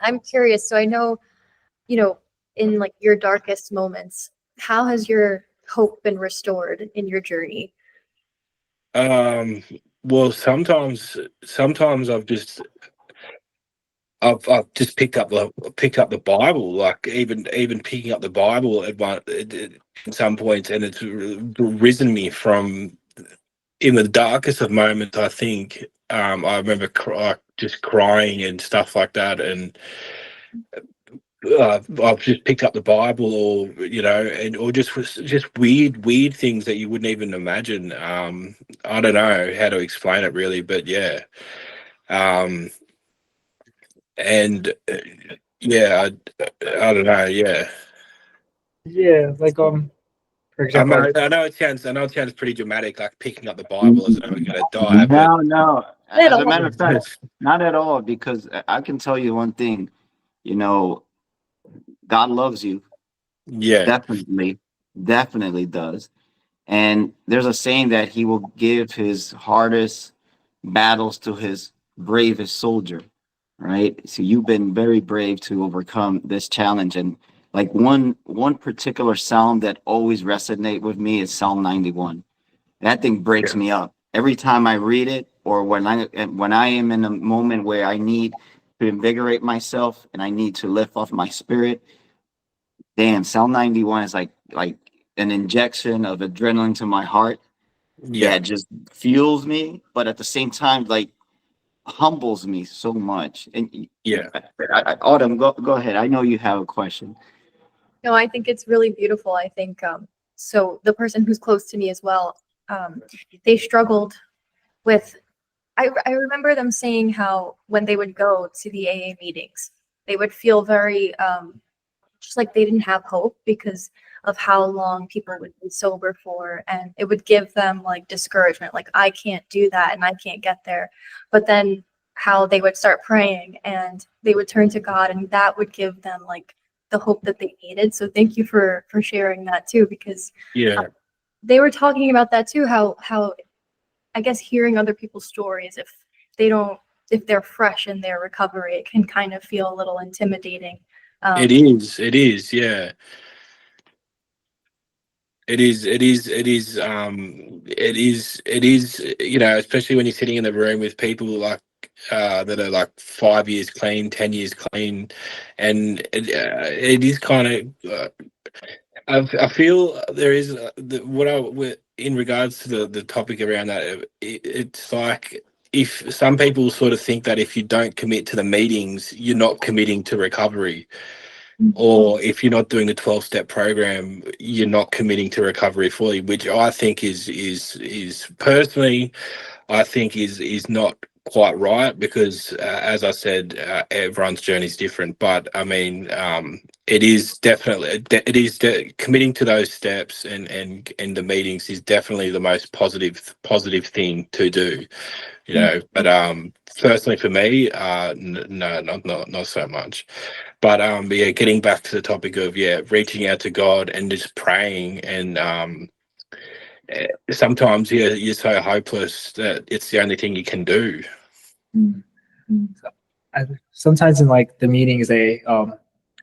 I'm curious. So I know, in like your darkest moments, how has your hope been restored in your journey? Um, well, sometimes I've just picked up the Bible, like even picking up the Bible at some points, and it's risen me from in the darkest of moments. I think I remember just crying and stuff like that, and I've just picked up the Bible, or and or just weird things that you wouldn't even imagine. I don't know how to explain it really, but yeah. Um, and yeah, I don't know. Yeah, Yeah, like for example, like I know it sounds pretty dramatic, like picking up the Bible as though we're gonna die, but No, no. As a Little. matter of fact, not at all. Because I can tell you one thing. You know, God loves you. yeah, Definitely, definitely does. And there's a saying that He will give His hardest battles to His bravest soldier. Right. So you've been very brave to overcome this challenge. And like one particular psalm that always resonate with me is Psalm 91. That thing breaks yeah, me up every time I read it, or when I am in a moment where I need to invigorate myself and I need to lift off my spirit. Damn, Psalm 91 is like an injection of adrenaline to my heart yeah, that just fuels me, but at the same time, like humbles me so much. And yeah. Autumn, go ahead. I know you have a question. No, I think it's really beautiful. I think so the person who's close to me as well, they struggled with I remember them saying how when they would go to the AA meetings, they would feel very just like they didn't have hope because of how long people would be sober for, and it would give them like discouragement, like I can't do that and I can't get there. But then how they would start praying and they would turn to God, and that would give them like the hope that they needed. So thank you for sharing that too, because uh, Yeah, they were talking about that too, how I guess hearing other people's stories, if they don't, if they're fresh in their recovery, it can kind of feel a little intimidating. it Um, is. It is. Yeah, it is. It is. It is. It is. It is. Especially when you're sitting in the room with people like that are like 5 years clean, 10 years clean, and it is kind of. I feel there is in regards to the topic around that. It's like if some people sort of think that if you don't commit to the meetings, you're not committing to recovery, or if you're not doing the 12-step program, you're not committing to recovery fully, which I think is personally, I think is not quite right, because as I said, everyone's journey is different. But I mean, it is definitely committing to those steps and the meetings is definitely the most positive thing to do. But personally for me, no, not so much. But yeah, getting back to the topic of reaching out to God and just praying, and sometimes you're so hopeless that it's the only thing you can do. Mm. I, sometimes in like the meetings, I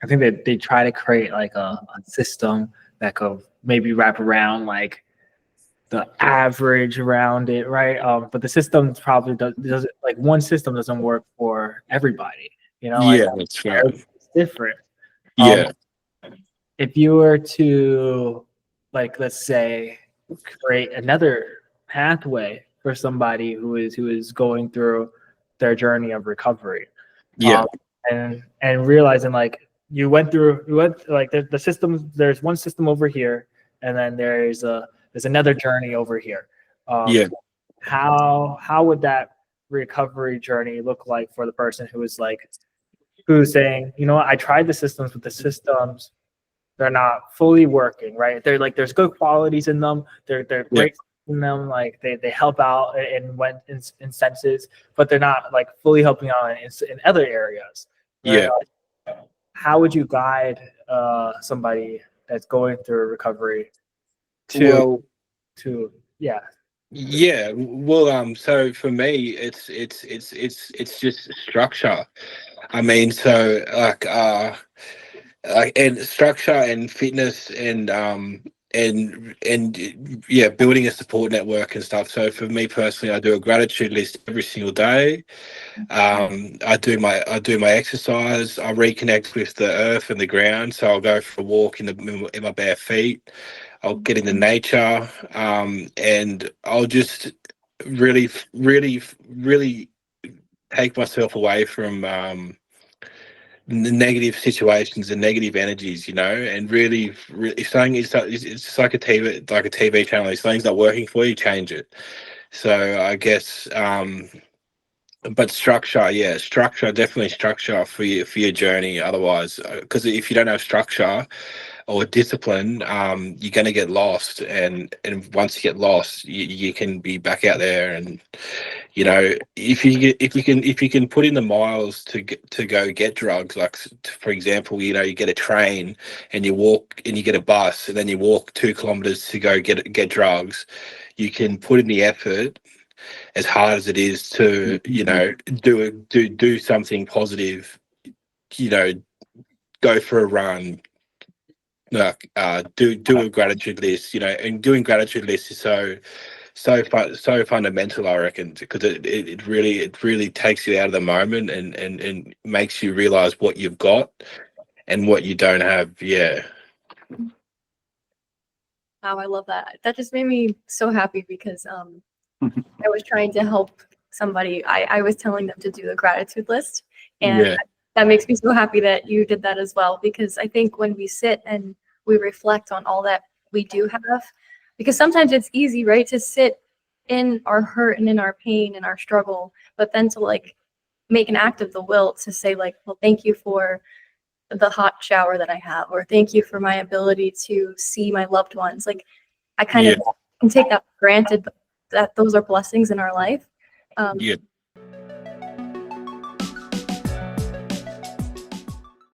think that they try to create like a system that could maybe wrap around like the average around it, right? But the system probably doesn't like one system doesn't work for everybody. Like Yeah, that's right. it's different. Um, Yeah, if you were to like let's say create another pathway for somebody who is going through their journey of recovery, yeah, um, and realizing like you went like the systems, there's one system over here, and then there's another journey over here. um, yeah, how would that recovery journey look like for the person who's saying, you know what, I tried the systems, but the systems, they're not fully working, right? They're like there's good qualities in them. They're yeah, great in them. Like they help out in senses, but they're not like fully helping out in other areas, right? yeah. How would you guide somebody that's going through recovery to Well, to yeah. yeah. Well, so for me, it's just structure. I mean, so like and structure and fitness and yeah, building a support network and stuff. So for me personally, I do a gratitude list every single day. I do my exercise. I reconnect with the earth and the ground. So I'll go for a walk in my bare feet. I'll get into nature, and I'll just really take myself away from negative situations and negative energies, you know, and really if something is, it's just like a TV channel. If something's not working for you, change it. So I guess, but structure, yeah, structure, definitely structure for your journey. Otherwise, because if you don't have structure or discipline, you're going to get lost, and once you get lost, you can be back out there. And you know, if you can put in the miles to go get drugs, like for example, you know, you get a train and you walk, and you get a bus and then you walk 2 kilometers to go get drugs, you can put in the effort as hard as it is to, you know, do something positive, you know, go for a run, like do a gratitude list, you know. And doing gratitude lists is so fundamental, I reckon, because it really takes you out of the moment, and makes you realize what you've got and what you don't have. Yeah. Wow, I love that. That just made me so happy because I was trying to help somebody. I was telling them to do the gratitude list, and Yeah. that makes me so happy that you did that as well, because I think when we sit and we reflect on all that we do have, because sometimes it's easy, right, to sit in our hurt and in our pain and our struggle, but then to like make an act of the will to say like, well, thank you for the hot shower that I have, or thank you for my ability to see my loved ones. Like I kind Yeah. of can take that for granted, but that those are blessings in our life. Yeah.